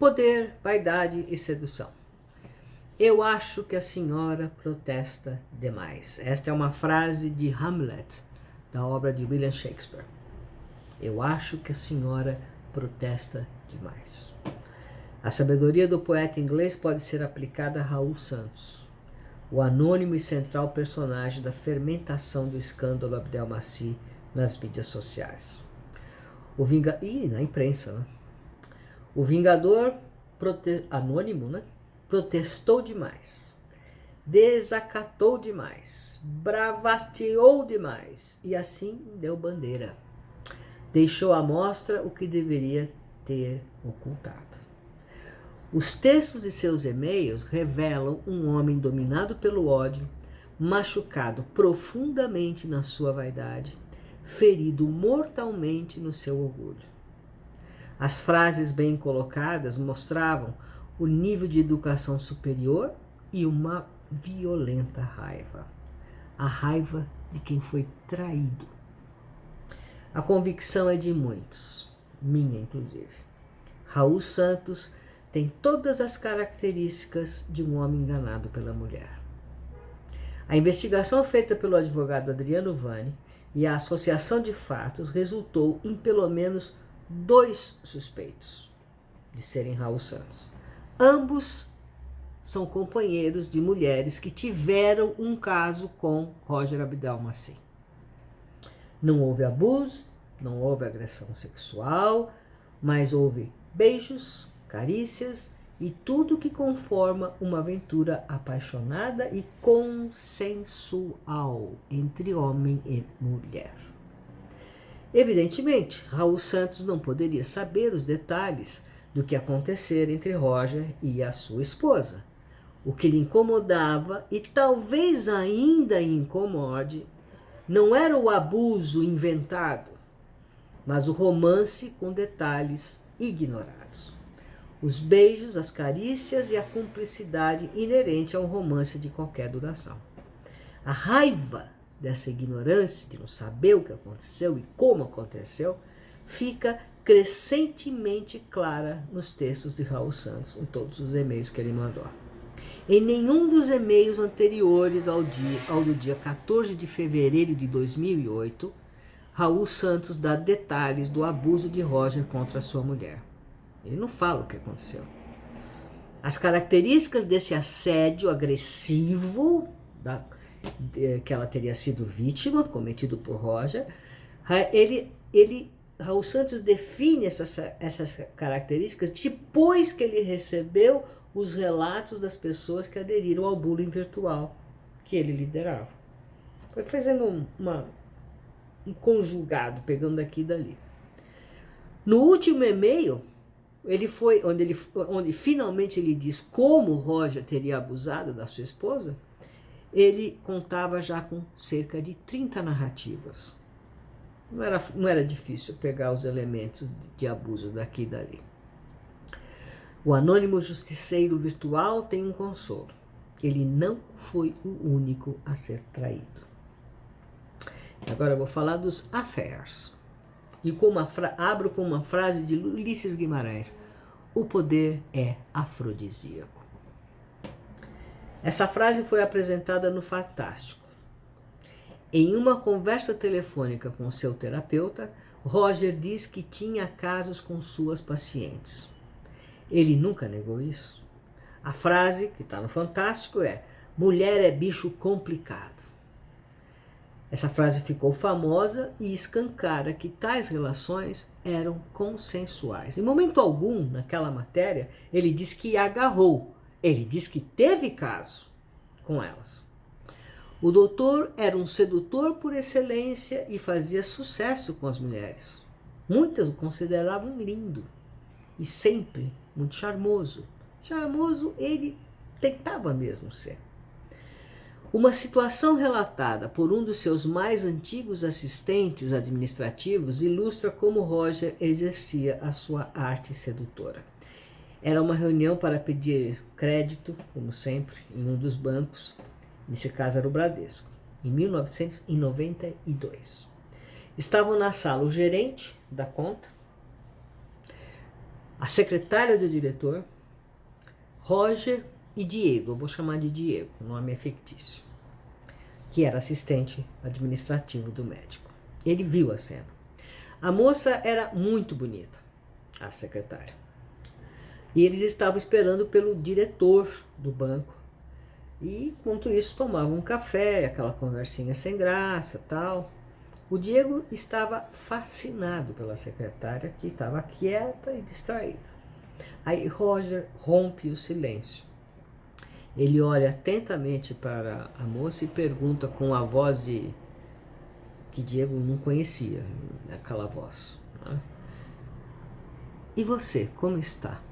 Poder, vaidade e sedução. Eu acho que a senhora protesta demais. Esta é uma frase de Hamlet, da obra de William Shakespeare. Eu acho que a senhora protesta demais. A sabedoria do poeta inglês pode ser aplicada a Raul Santos, o anônimo e central personagem da fermentação do escândalo Abdelmaci nas mídias sociais. Na imprensa, né? O vingador anônimo, né? Protestou demais, desacatou demais, bravateou demais e assim deu bandeira. Deixou à mostra o que deveria ter ocultado. Os textos de seus e-mails revelam um homem dominado pelo ódio, machucado profundamente na sua vaidade, ferido mortalmente no seu orgulho. As frases bem colocadas mostravam o nível de educação superior e uma violenta raiva. A raiva de quem foi traído. A convicção é de muitos, minha inclusive. Raul Santos tem todas as características de um homem enganado pela mulher. A investigação feita pelo advogado Adriano Vani e a associação de fatos resultou em pelo menos 2 suspeitos de serem Raul Santos. Ambos são companheiros de mulheres que tiveram um caso com Roger Abdelmaci. Não houve abuso, não houve agressão sexual, mas houve beijos, carícias e tudo que conforma uma aventura apaixonada e consensual entre homem e mulher. Evidentemente, Raul Santos não poderia saber os detalhes do que acontecera entre Roger e a sua esposa. O que lhe incomodava e talvez ainda incomode não era o abuso inventado, mas o romance com detalhes ignorados. Os beijos, as carícias e a cumplicidade inerente a um romance de qualquer duração. A raiva dessa ignorância, de não saber o que aconteceu e como aconteceu, fica crescentemente clara nos textos de Raul Santos, em todos os e-mails que ele mandou. Em nenhum dos e-mails anteriores ao do dia 14 de fevereiro de 2008, Raul Santos dá detalhes do abuso de Roger contra sua mulher. Ele não fala o que aconteceu. As características desse assédio agressivo que ela teria sido vítima, cometido por Roger, Raul Santos define essas características depois que ele recebeu os relatos das pessoas que aderiram ao bullying virtual que ele liderava. Foi fazendo um conjugado, pegando daqui e dali. No último e-mail, onde finalmente ele diz como Roger teria abusado da sua esposa, ele contava já com cerca de 30 narrativas. Não era difícil pegar os elementos de abuso daqui e dali. O anônimo justiceiro virtual tem um consolo. Ele não foi o único a ser traído. Agora eu vou falar dos affairs. E abro com uma frase de Ulisses Guimarães. O poder é afrodisíaco. Essa frase foi apresentada no Fantástico. Em uma conversa telefônica com seu terapeuta, Roger diz que tinha casos com suas pacientes. Ele nunca negou isso. A frase que está no Fantástico é: mulher é bicho complicado. Essa frase ficou famosa e escancara que tais relações eram consensuais. Em momento algum, naquela matéria, ele diz que agarrou. Ele diz que teve caso com elas. O doutor era um sedutor por excelência e fazia sucesso com as mulheres. Muitas o consideravam lindo e sempre muito charmoso. Charmoso ele tentava mesmo ser. Uma situação relatada por um dos seus mais antigos assistentes administrativos ilustra como Roger exercia a sua arte sedutora. Era uma reunião para pedir crédito, como sempre, em um dos bancos, nesse caso era o Bradesco, em 1992. Estavam na sala o gerente da conta, a secretária do diretor, Roger e Diego, eu vou chamar de Diego, o nome é fictício, que era assistente administrativo do médico. Ele viu a cena. A moça era muito bonita, a secretária. E eles estavam esperando pelo diretor do banco. E, enquanto isso, tomavam um café, aquela conversinha sem graça, tal. O Diego estava fascinado pela secretária, que estava quieta e distraída. Aí Roger rompe o silêncio. Ele olha atentamente para a moça e pergunta com a voz que Diego não conhecia, aquela voz. Né? E você, como está?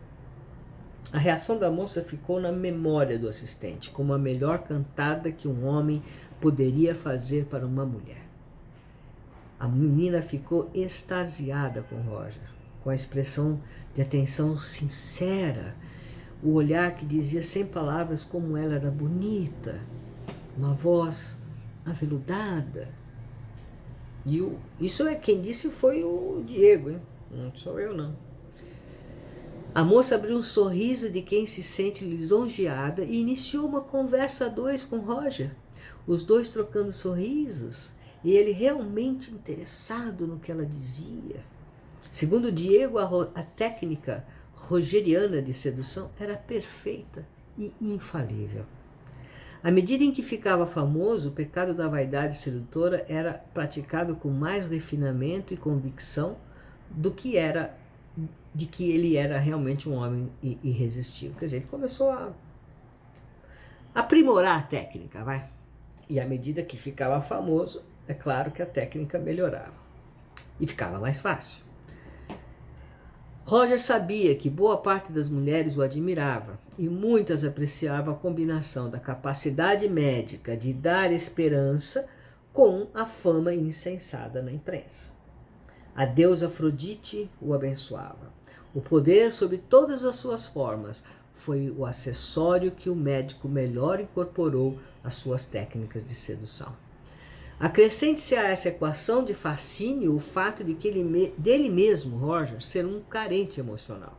A reação da moça ficou na memória do assistente, como a melhor cantada que um homem poderia fazer para uma mulher. A menina ficou extasiada com Roger, com a expressão de atenção sincera, o olhar que dizia sem palavras como ela era bonita, uma voz aveludada. E isso é quem disse foi o Diego, hein? Não sou eu, não. A moça abriu um sorriso de quem se sente lisonjeada e iniciou uma conversa a dois com Roger, os dois trocando sorrisos e ele realmente interessado no que ela dizia. Segundo Diego, a técnica rogeriana de sedução era perfeita e infalível. À medida em que ficava famoso, o pecado da vaidade sedutora era praticado com mais refinamento e convicção do que era de que ele era realmente um homem irresistível. Quer dizer, ele começou a aprimorar a técnica, vai. E à medida que ficava famoso, é claro que a técnica melhorava e ficava mais fácil. Roger sabia que boa parte das mulheres o admirava e muitas apreciavam a combinação da capacidade médica de dar esperança com a fama insensada na imprensa. A deusa Afrodite o abençoava. O poder sobre todas as suas formas foi o acessório que o médico melhor incorporou às suas técnicas de sedução. Acrescente-se a essa equação de fascínio o fato de que dele mesmo, Roger, ser um carente emocional.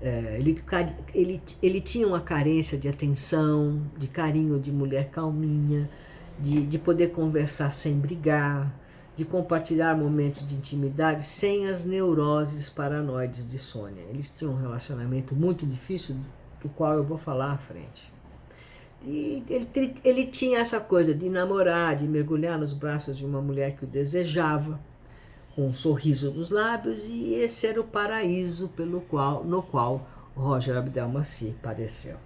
Ele tinha uma carência de atenção, de carinho de mulher calminha, de poder conversar sem brigar, de compartilhar momentos de intimidade sem as neuroses paranoides de Sônia. Eles tinham um relacionamento muito difícil, do qual eu vou falar à frente. E ele tinha essa coisa de namorar, de mergulhar nos braços de uma mulher que o desejava, com um sorriso nos lábios, e esse era o paraíso no qual Roger Abdelmaci padeceu.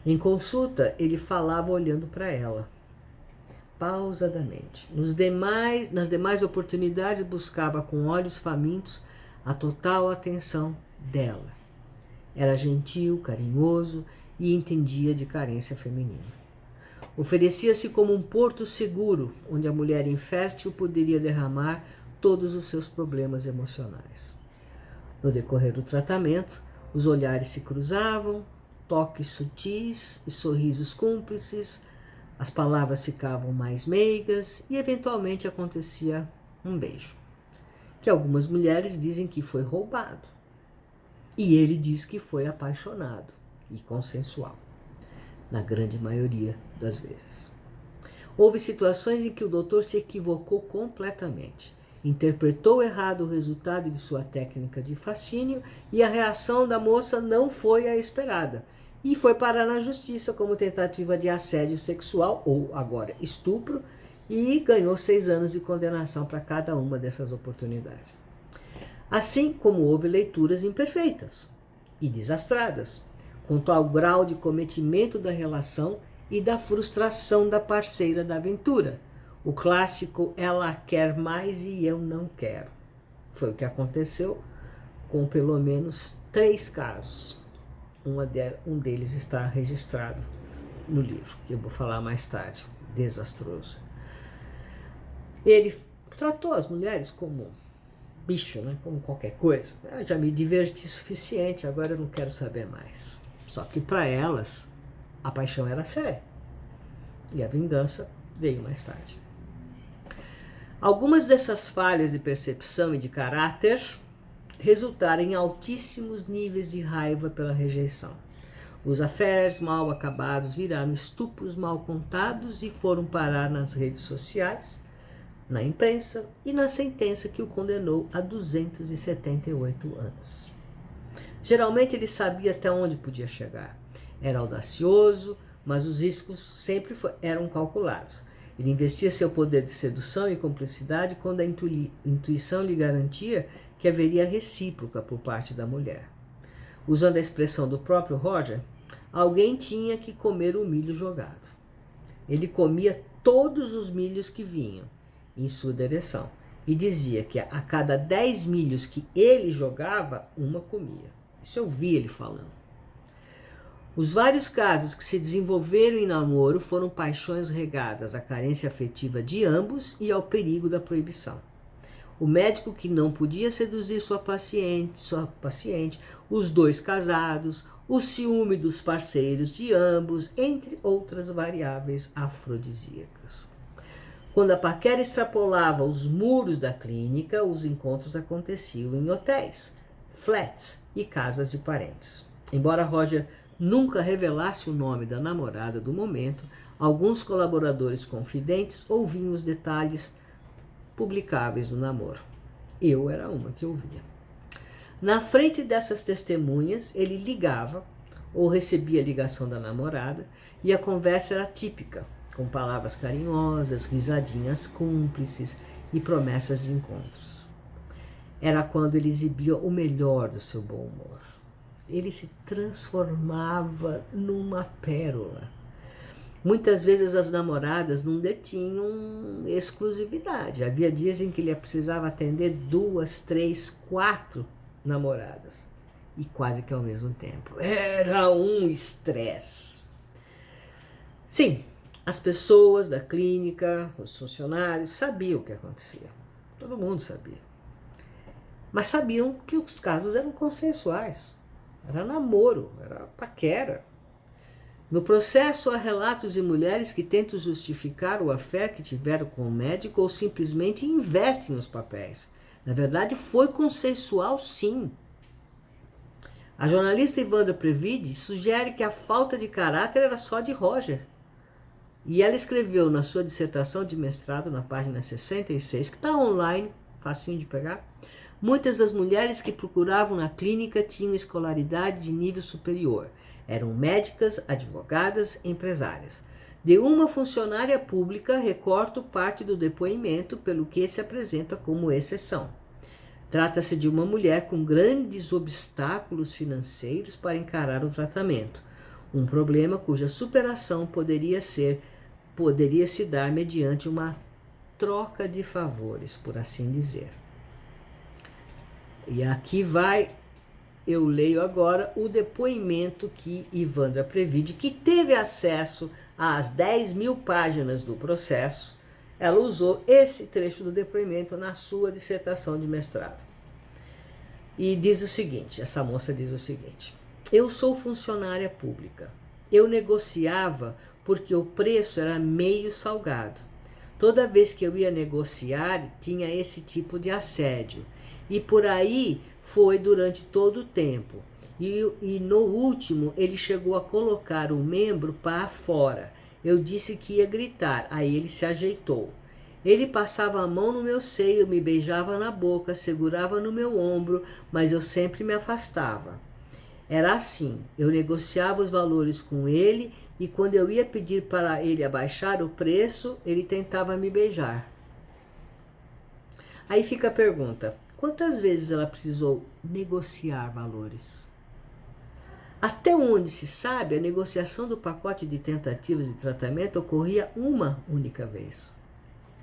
Em consulta, ele falava olhando para ela, pausadamente. Nas demais oportunidades, buscava com olhos famintos a total atenção dela. Era gentil, carinhoso e entendia de carência feminina. Oferecia-se como um porto seguro, onde a mulher infértil poderia derramar todos os seus problemas emocionais. No decorrer do tratamento, os olhares se cruzavam, toques sutis e sorrisos cúmplices, as palavras ficavam mais meigas e eventualmente acontecia um beijo, que algumas mulheres dizem que foi roubado. E ele diz que foi apaixonado e consensual, na grande maioria das vezes. Houve situações em que o doutor se equivocou completamente, interpretou errado o resultado de sua técnica de fascínio e a reação da moça não foi a esperada e foi parar na justiça como tentativa de assédio sexual ou agora estupro e ganhou 6 anos de condenação para cada uma dessas oportunidades. Assim como houve leituras imperfeitas e desastradas, quanto ao grau de cometimento da relação e da frustração da parceira da aventura. O clássico ela quer mais e eu não quero. Foi o que aconteceu com pelo menos 3 casos. Um deles está registrado no livro, que eu vou falar mais tarde. Desastroso. Ele tratou as mulheres como bicho, né? Como qualquer coisa. Eu já me diverti o suficiente, agora eu não quero saber mais. Só que para elas, a paixão era séria. E a vingança veio mais tarde. Algumas dessas falhas de percepção e de caráter resultaram em altíssimos níveis de raiva pela rejeição. Os affairs mal acabados viraram estupros mal contados e foram parar nas redes sociais, na imprensa e na sentença que o condenou a 278 anos. Geralmente ele sabia até onde podia chegar. Era audacioso, mas os riscos sempre eram calculados. Ele investia seu poder de sedução e cumplicidade quando a intuição lhe garantia que haveria recíproca por parte da mulher. Usando a expressão do próprio Roger, alguém tinha que comer o milho jogado. Ele comia todos os milhos que vinham em sua direção e dizia que a cada 10 milhos que ele jogava, uma comia. Isso eu vi ele falando. Os vários casos que se desenvolveram em namoro foram paixões regadas à carência afetiva de ambos e ao perigo da proibição. O médico que não podia seduzir sua paciente, os dois casados, o ciúme dos parceiros de ambos, entre outras variáveis afrodisíacas. Quando a paquera extrapolava os muros da clínica, os encontros aconteciam em hotéis, flats e casas de parentes. Embora Roger nunca revelasse o nome da namorada do momento, alguns colaboradores confidentes ouviam os detalhes publicáveis do namoro. Eu era uma que ouvia. Na frente dessas testemunhas, ele ligava ou recebia a ligação da namorada e a conversa era típica, com palavras carinhosas, risadinhas cúmplices e promessas de encontros. Era quando ele exibia o melhor do seu bom humor. Ele se transformava numa pérola. Muitas vezes as namoradas não detinham exclusividade. Havia dias em que ele precisava atender 2, 3, 4 namoradas. E quase que ao mesmo tempo. Era um estresse. Sim, as pessoas da clínica, os funcionários, sabiam o que acontecia. Todo mundo sabia. Mas sabiam que os casos eram consensuais. Era namoro, era paquera. No processo, há relatos de mulheres que tentam justificar o affair que tiveram com o médico ou simplesmente invertem os papéis. Na verdade, foi consensual, sim. A jornalista Ivandra Previde sugere que a falta de caráter era só de Roger. E ela escreveu na sua dissertação de mestrado, na página 66, que está online, facinho de pegar, muitas das mulheres que procuravam na clínica tinham escolaridade de nível superior. Eram médicas, advogadas, empresárias. De uma funcionária pública, recorto parte do depoimento, pelo que se apresenta como exceção. Trata-se de uma mulher com grandes obstáculos financeiros para encarar o tratamento. Um problema cuja superação poderia se dar mediante uma troca de favores, por assim dizer. E aqui eu leio agora o depoimento que Ivandra Previde, que teve acesso às 10.000 páginas do processo, ela usou esse trecho do depoimento na sua dissertação de mestrado. E diz o seguinte, essa moça diz o seguinte: eu sou funcionária pública. Eu negociava porque o preço era meio salgado. Toda vez que eu ia negociar, tinha esse tipo de assédio. E por aí foi durante todo o tempo. E no último, ele chegou a colocar o membro para fora. Eu disse que ia gritar, aí ele se ajeitou. Ele passava a mão no meu seio, me beijava na boca, segurava no meu ombro, mas eu sempre me afastava. Era assim, eu negociava os valores com ele e quando eu ia pedir para ele abaixar o preço, ele tentava me beijar. Aí fica a pergunta, quantas vezes ela precisou negociar valores? Até onde se sabe, a negociação do pacote de tentativas de tratamento ocorria uma única vez.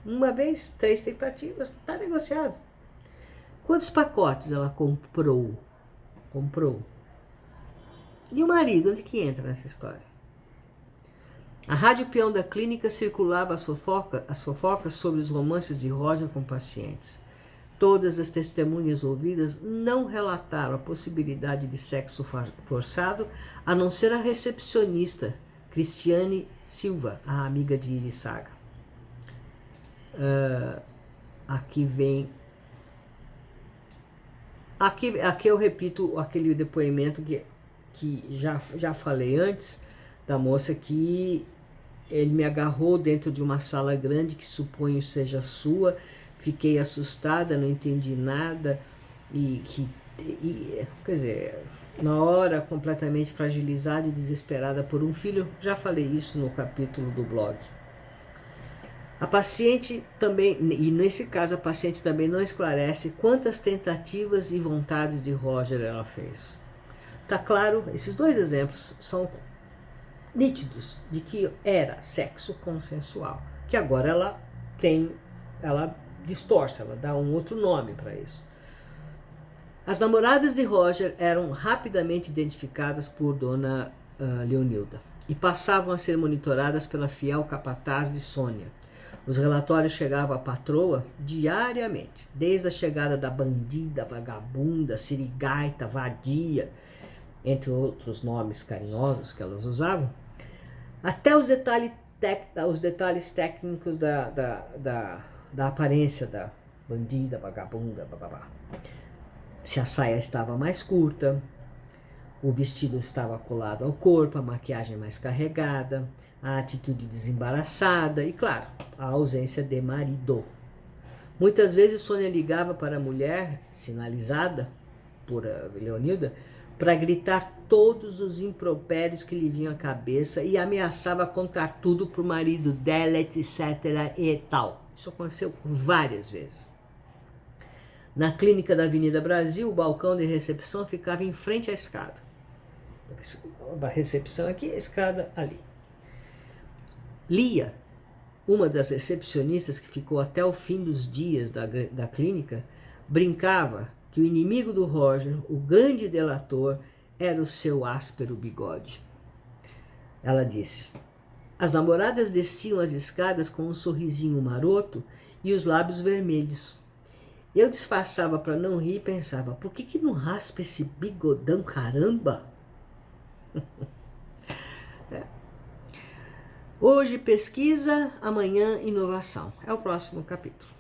Uma vez, 3 tentativas, está negociado. Quantos pacotes ela comprou? E o marido, onde que entra nessa história? A rádio peão da clínica circulava as fofocas sobre os romances de Roger com pacientes. Todas as testemunhas ouvidas não relataram a possibilidade de sexo forçado, a não ser a recepcionista, Cristiane Silva, a amiga de Irissaga. Aqui vem Aqui eu repito aquele depoimento que já falei antes, da moça que ele me agarrou dentro de uma sala grande que suponho seja sua, fiquei assustada, não entendi nada, quer dizer, na hora completamente fragilizada e desesperada por um filho, já falei isso no capítulo do blog. A paciente também, e nesse caso a paciente também não esclarece quantas tentativas e vontades de Roger ela fez. Tá claro, esses dois exemplos são nítidos de que era sexo consensual, que agora ela distorce, ela dá um outro nome para isso. As namoradas de Roger eram rapidamente identificadas por Dona Leonilda e passavam a ser monitoradas pela fiel capataz de Sônia. Os relatórios chegavam à patroa diariamente, desde a chegada da bandida, vagabunda, sirigaita, vadia, entre outros nomes carinhosos que elas usavam, até os detalhes técnicos da aparência da bandida, vagabunda, bababá. Se a saia estava mais curta, o vestido estava colado ao corpo, a maquiagem mais carregada, a atitude desembaraçada e, claro, a ausência de marido. Muitas vezes Sônia ligava para a mulher, sinalizada por Leonilda, para gritar todos os impropérios que lhe vinham à cabeça e ameaçava contar tudo para o marido dela, etc. e tal. Isso aconteceu várias vezes. Na clínica da Avenida Brasil, o balcão de recepção ficava em frente à escada. A recepção aqui, a escada ali. Lia, uma das recepcionistas que ficou até o fim dos dias da clínica, brincava que o inimigo do Roger, o grande delator, era o seu áspero bigode. Ela disse: as namoradas desciam as escadas com um sorrisinho maroto e os lábios vermelhos. Eu disfarçava para não rir e pensava: por que não raspa esse bigodão, caramba? Hoje pesquisa, amanhã inovação. É o próximo capítulo.